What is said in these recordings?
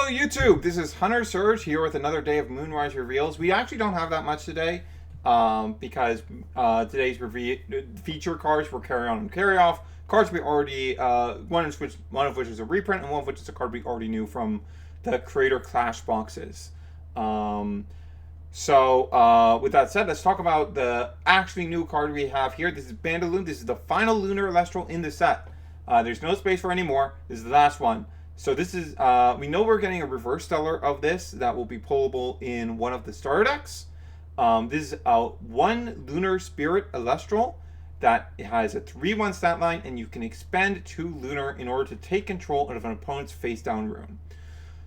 YouTube, this is Hunter Surge here with another day of Moonrise reveals. We actually don't have that much today because today's feature cards were carry on and carry off. Cards we already, one of which is a reprint and one of which is a card we already knew from the Creator Clash boxes. With that said, let's talk about the actually new card we have here. This is Bandiloon. This is the final Lunar Elestral in the set. There's no space for any more. This is the last one. So this is, we know we're getting a reverse stellar of this that will be pullable in one of the starter decks. This is one Lunar Spirit Elestral that has a 3/1 stat line, and you can expend 2 Lunar in order to take control of an opponent's face down rune.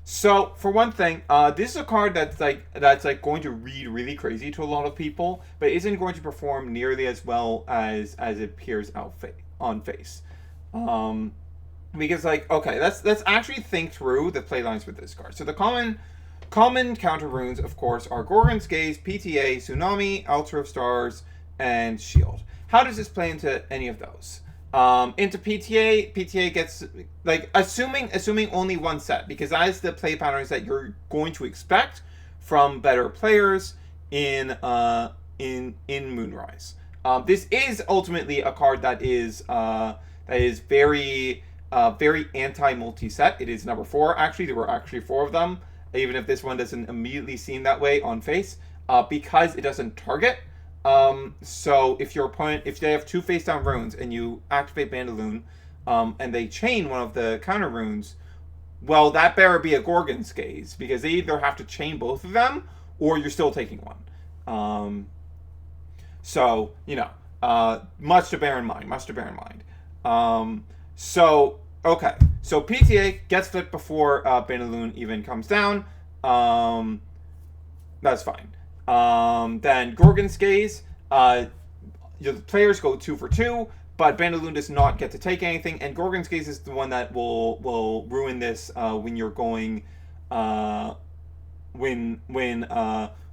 So for one thing, this is a card that's going to read really crazy to a lot of people, but isn't going to perform nearly as well as it appears on face. Because okay, let's actually think through the playlines with this card. So the common counter runes, of course, are Gorgon's Gaze, PTA, Tsunami, Altar of Stars, and Shield. How does this play into any of those? Into PTA gets assuming only one set, because that is the play patterns that you're going to expect from better players in Moonrise. This is ultimately a card that is very anti-multi-set. It is number 4, actually. There were actually 4 of them, even if this one doesn't immediately seem that way on face, because it doesn't target. So if your opponent, if they have 2 face-down runes and you activate Bandiloon, and they chain one of the counter runes, well, that better be a Gorgon's Gaze, because they either have to chain both of them, or you're still taking one. So, much to bear in mind, okay, so PTA gets flipped before Bandiloon even comes down. That's fine. Then Gorgon's Gaze, the players go 2 for 2, but Bandiloon does not get to take anything, and Gorgon's Gaze is the one that will ruin this when you're going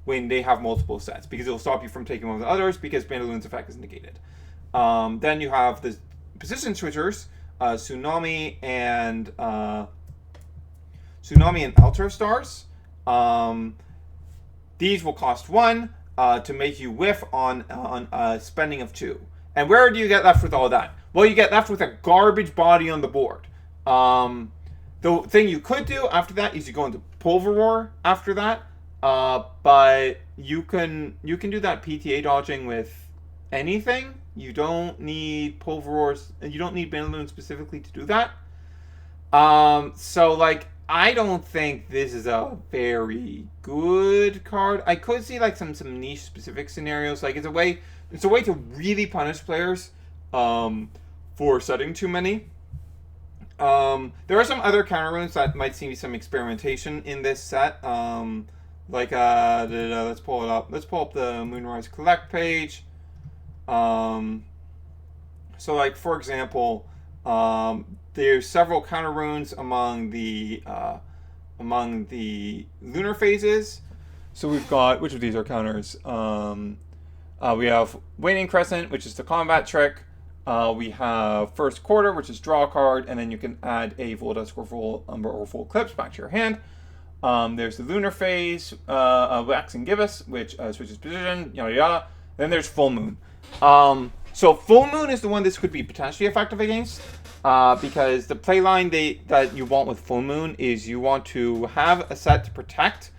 when they have multiple sets, because it'll stop you from taking one of the others because Bandiloon's effect is negated. Then you have the position switchers, Tsunami and Altar of Stars. These will cost 1 to make you whiff on spending of 2. And where do you get left with all that? Well, you get left with a garbage body on the board. The thing you could do after that is you go into Pulver after that. But you can do that PTA dodging with anything. You don't need Pulverors, and you don't need Bandiloon specifically to do that. So I don't think this is a very good card. I could see some niche specific scenarios. It's a way to really punish players for setting too many. There are some other counter runes that might see some experimentation in this set. Let's pull it up. Let's pull up the Moonrise Collect page. For example, there's several counter runes among the lunar phases. So we've got, which of these are counters? We have Waning Crescent, which is the combat trick. We have First Quarter, which is draw a card, and then you can add a Voldusk or Full Umber or Full Eclipse back to your hand. There's the lunar phase, Wax and Gibbous, which switches position, yada yada. Then there's Full Moon. So Full Moon is the one this could be potentially effective against, because the playline that you want with Full Moon is you want to have a set to protect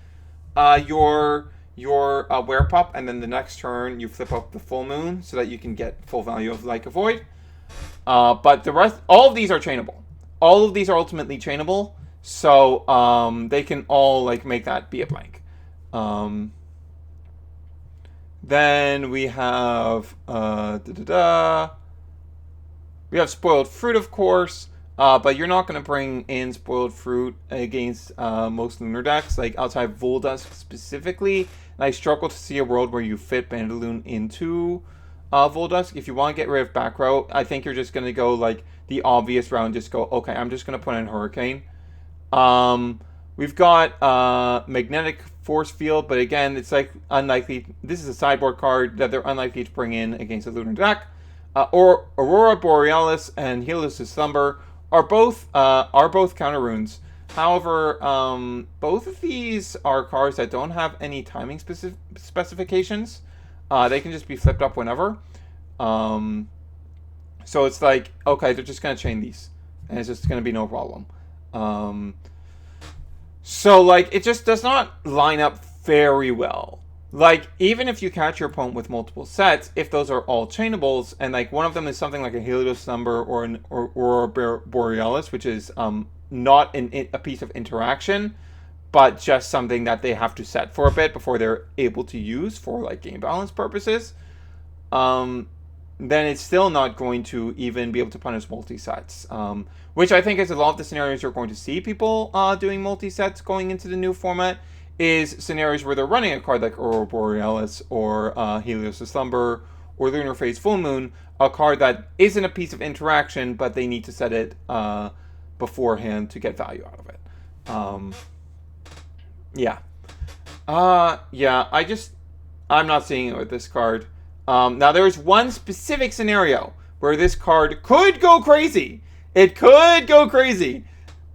your Werepup, and then the next turn you flip up the Full Moon so that you can get full value of Like a Void. But the rest, all of these are chainable. All of these are ultimately chainable, so they can all make that be a blank. Then we have we have Spoiled Fruit, of course, but you're not going to bring in Spoiled Fruit against most Lunar decks, outside Voldusk specifically. And I struggle to see a world where you fit Bandiloon into Voldusk. If you want to get rid of back row, I think you're just going to go the obvious route and just go, okay, I'm just going to put in Hurricane. We've got Magnetic Force Field, but again, it's unlikely. This is a sideboard card that they're unlikely to bring in against a Lunar deck. Or Aurora Borealis and Helios' Slumber are both counter runes However, both of these are cards that don't have any timing specifications. They can just be flipped up whenever. So it's like, okay, they're just going to chain these. And it's just going to be no problem. So, like, it just does not line up very well. Like, even if you catch your opponent with multiple sets, if those are all chainables, and, like, one of them is something like a Helios number or a Borealis, which is not a piece of interaction, but just something that they have to set for a bit before they're able to use for, like, game balance purposes, then it's still not going to even be able to punish multi-sets. Which I think is a lot of the scenarios you're going to see people doing multi-sets going into the new format is scenarios where they're running a card like Aurora Borealis or Helios' Slumber or Lunar Phase Full Moon, a card that isn't a piece of interaction, but they need to set it beforehand to get value out of it. Yeah. I'm not seeing it with this card. Now, there's one specific scenario where this card could go crazy. It could go crazy.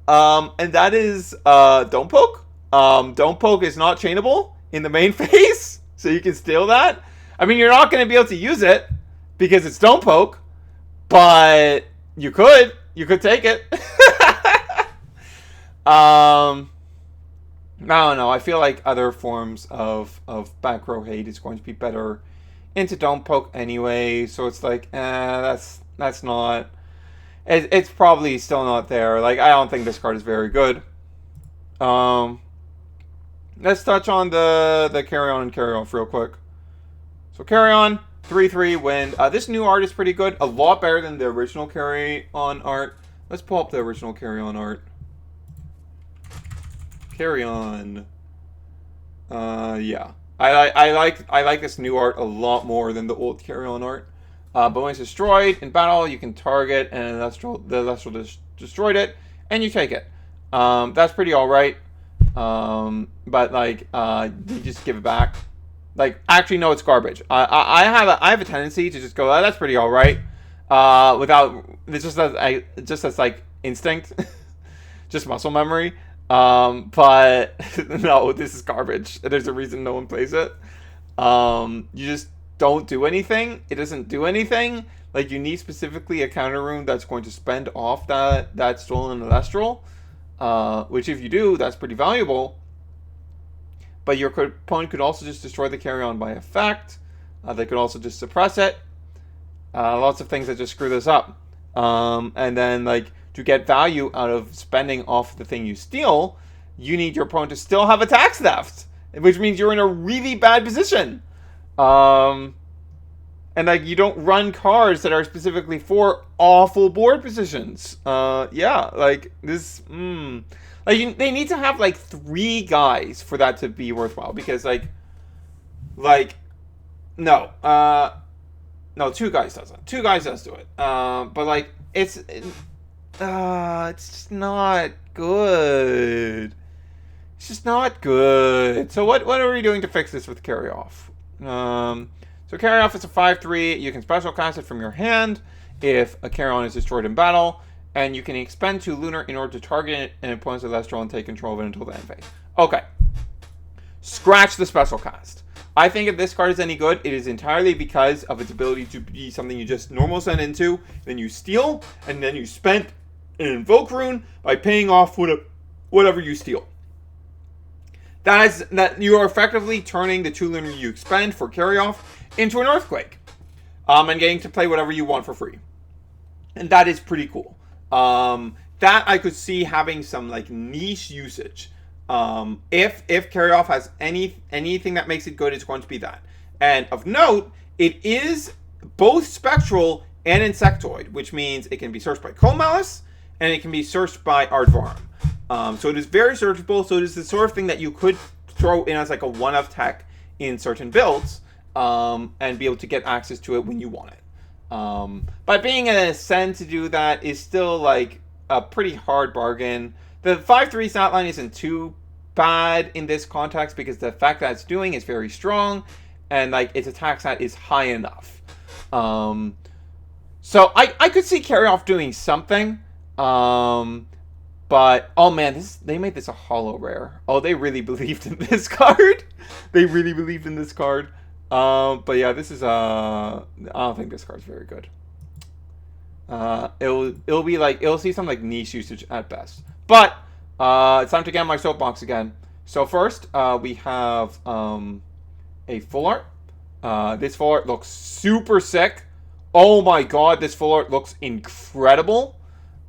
And that is Don't Poke. Don't Poke is not chainable in the main phase, so you can steal that. I mean, you're not going to be able to use it because it's Don't Poke, but you could. You could take it. I don't know. I feel like other forms of back row hate is going to be better into Don't Poke anyway, so it's like, that's not... It's probably still not there. Like, I don't think this card is very good. Let's touch on the Carry On and Carry Off real quick. So Carry On, 3/3 wind. This new art is pretty good. A lot better than the original Carry On art. Let's pull up the original Carry On art. Carry On. Yeah. I like this new art a lot more than the old Carry On art. But when it's destroyed in battle, you can target and the Elestral destroyed it, and you take it. That's pretty alright. But like, you just give it back. Like, actually, no, it's garbage. I have a tendency to just go, oh, that's pretty alright. Without, it's just as like instinct, just muscle memory. But no, this is garbage. There's a reason no one plays it. You just don't do anything. It doesn't do anything. Like, you need specifically a counter rune that's going to spend off that stolen Elestral. Which if you do, that's pretty valuable. But your opponent could also just destroy the Carry On by effect. They could also just suppress it. Lots of things that just screw this up. And then, like, to get value out of spending off the thing you steal, you need your opponent to still have attack theft, which means you're in a really bad position. And like, you don't run cards that are specifically for awful board positions. Yeah, like this. Like, they need to have like 3 guys for that to be worthwhile, because like no, 2 guys doesn't. 2 guys does do it. But like, it's just not good. It's just not good. So what are we doing to fix this with Carry Off? So Carry Off is a 5/3. You can special cast it from your hand if a Carry On is destroyed in battle, and you can expend 2 Lunar in order to target an opponent's Elestral and take control of it until the end phase. Okay. Scratch the special cast. I think if this card is any good, it is entirely because of its ability to be something you just normal send into, then you steal, and then you spend an invoke rune by paying off whatever you steal. That you are effectively turning the 2 Lunar you expend for Carry Off into an Earthquake. And getting to play whatever you want for free. And that is pretty cool. That I could see having some like niche usage. If Carry Off has anything that makes it good, it's going to be that. And of note, it is both spectral and insectoid, which means it can be searched by Cold Malice and it can be searched by Aardvarm. So it is very searchable. So it is the sort of thing that you could throw in as like a one-of tech in certain builds, and be able to get access to it when you want it. But being an Ascend to do that is still like a pretty hard bargain. The 5/3 stat line isn't too bad in this context because the fact that it's doing is very strong, and like its attack stat is high enough. So I could see Carry Off doing something. But oh man, they made this a holo rare. Oh, they really believed in this card. They really believed in this card. But yeah, this is I don't think this card's very good. It'll be like, it'll see some like niche usage at best. But it's time to get on my soapbox again. So first, we have a full art. This full art looks super sick. Oh my god, this full art looks incredible.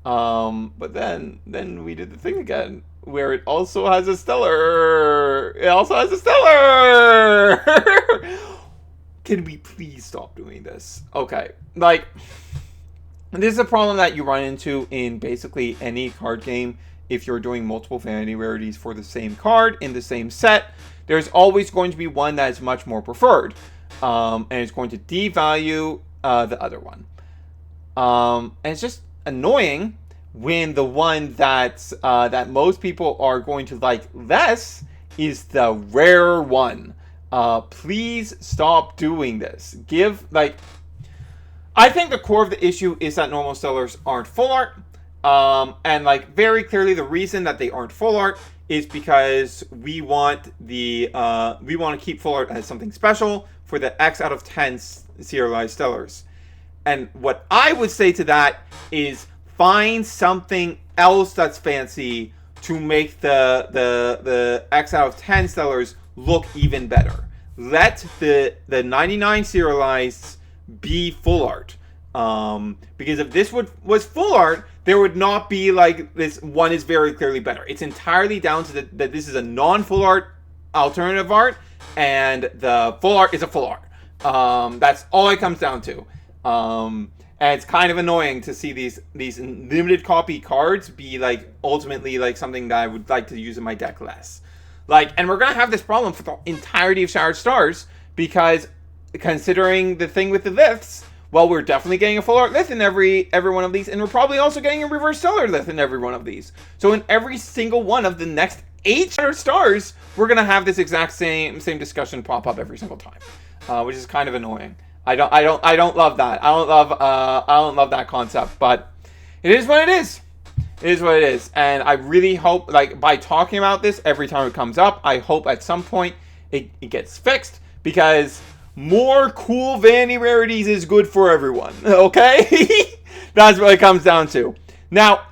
But then we did the thing again where it also has a stellar. It also has a stellar. Can we please stop doing this? Okay, like, this is a problem that you run into in basically any card game. If you're doing multiple vanity rarities for the same card in the same set, there's always going to be one that is much more preferred, and it's going to devalue the other one. And it's just annoying when the one that most people are going to like less is the rare one. Please stop doing this. I think the core of the issue is that normal stellars aren't full art. And like, very clearly the reason that they aren't full art is because we want to keep full art as something special for the X out of 10 serialized stellars. And what I would say to that is find something else that's fancy to make the X out of 10 stellars look even better. Let the 99 serialized be full art. Because if this was full art, there would not be like this one is very clearly better. It's entirely down to that this is a non-full art alternative art, and the full art is a full art. That's all it comes down to. And it's kind of annoying to see these limited copy cards be like ultimately like something that I would like to use in my deck less. Like, and we're gonna have this problem for the entirety of Shattered Stars, because considering the thing with the liths, well, we're definitely getting a full art lith in every one of these, and we're probably also getting a reverse stellar lith in every one of these. So in every single one of the next 8 Shattered Stars, we're gonna have this exact same discussion pop up every single time, which is kind of annoying. I don't love that. I don't love that concept, but it is what it is. It is what it is. And I really hope, like, by talking about this every time it comes up, I hope at some point it gets fixed, because more cool vanity rarities is good for everyone. Okay? That's what it comes down to. Now,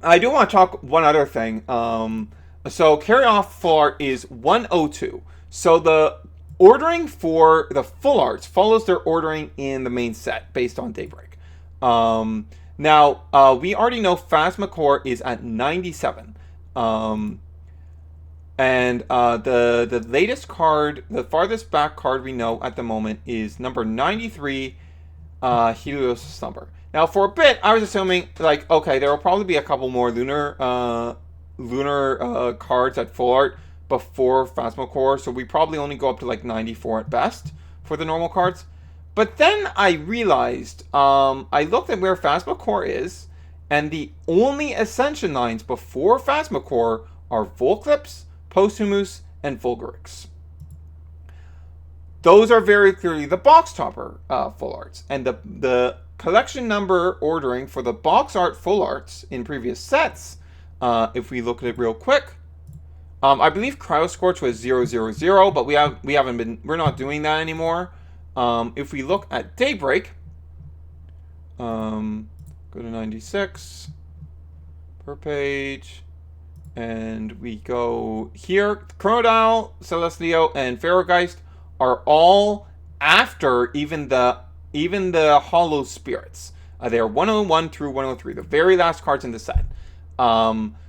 I do want to talk one other thing. So carry off full art is 102. So the ordering for the full arts follows their ordering in the main set based on Daybreak. Now, we already know Phasmacore is at 97. And the latest card, the farthest back card we know at the moment is number 93, Helios Slumber. Now, for a bit, I was assuming, like, okay, there will probably be a couple more lunar cards at full art before Phasmacore, so we probably only go up to like 94 at best for the normal cards. But then I realized, I looked at where Phasmacore is, and the only Ascension lines before Phasmacore are Volclips, Posthumus, and Vulgarix. Those are very clearly the box topper full arts. And the collection number ordering for the box art full arts in previous sets, if we look at it real quick, I believe Cryoscorch was 000, but we're not doing that anymore. If we look at Daybreak, go to 96 per page, and we go here. Chronodile, Celestio, and Ferrogeist are all after even the Hollow Spirits. They are 101 through 103, the very last cards in the set.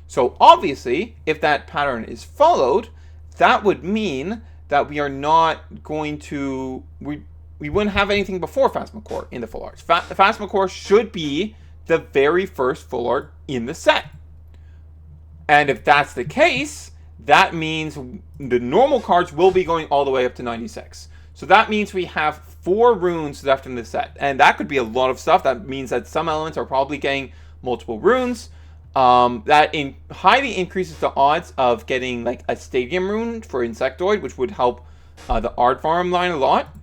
So obviously, if that pattern is followed, that would mean that we are not going to... We wouldn't have anything before Phasmacore in the full arts. Phasmacore should be the very first full art in the set. And if that's the case, that means the normal cards will be going all the way up to 96. So that means we have 4 runes left in the set. And that could be a lot of stuff. That means that some elements are probably getting multiple runes. That highly increases the odds of getting like a stadium rune for Insectoid, which would help the Art Farm line a lot.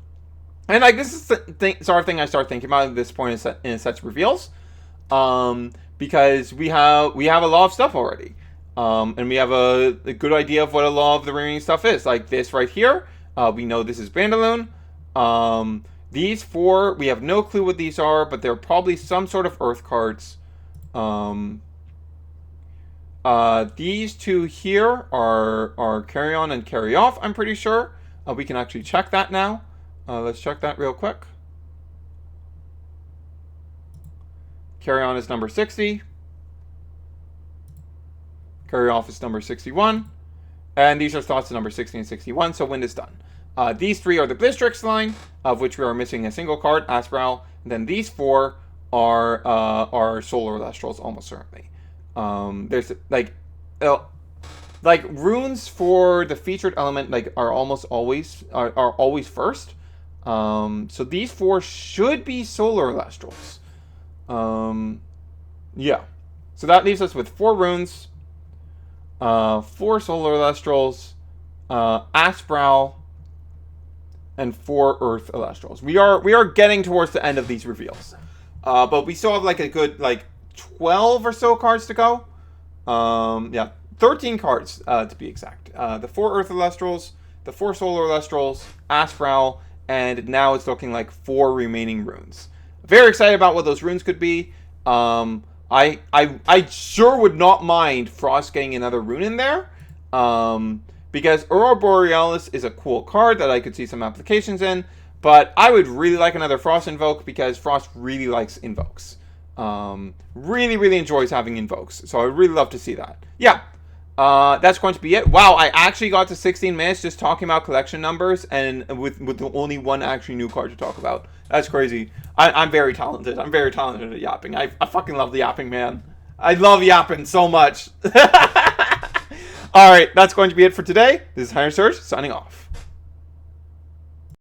And like, this is the sort of thing I start thinking about at this point in a set's reveals. because we have a lot of stuff already. And we have a good idea of what a lot of the remaining stuff is. Like this right here, we know this is Bandiloon. These 4, we have no clue what these are, but they're probably some sort of Earth cards. These 2 here are Carry On and Carry Off, I'm pretty sure. We can actually check that now. Let's check that real quick. Carry On is number 60. Carry Off is number 61. And these are slots number 60 and 61, so Wind is done. These 3 are the Blistrix line, of which we are missing a single card, Astral. And then these 4 are Solar Elestrals, almost certainly. There's like runes for the featured element are almost always first. So these 4 should be Solar Elestrals. Yeah. So that leaves us with 4 runes, 4 Solar Elestrals, Astral, and 4 Earth Elestrals. We are getting towards the end of these reveals, but we still have like a good 12 or so cards to go. Yeah, 13 cards to be exact. The 4 Earth Elestrals, the 4 Solar Elestrals, Astral, and now it's looking like 4 remaining runes. Very excited about what those runes could be. I sure would not mind Frost getting another rune in there. Because Aurora Borealis is a cool card that I could see some applications in, but I would really like another Frost Invoke because Frost really likes Invokes. Really enjoys having Invokes, so I would really love to see that. Yeah, that's going to be it. Wow, I actually got to 16 minutes just talking about collection numbers and with only 1 actually new card to talk about. That's crazy. I'm very talented. I'm very talented at yapping. I fucking love the yapping, man. I love yapping so much. Alright, that's going to be it for today. This is Higher Surge, signing off.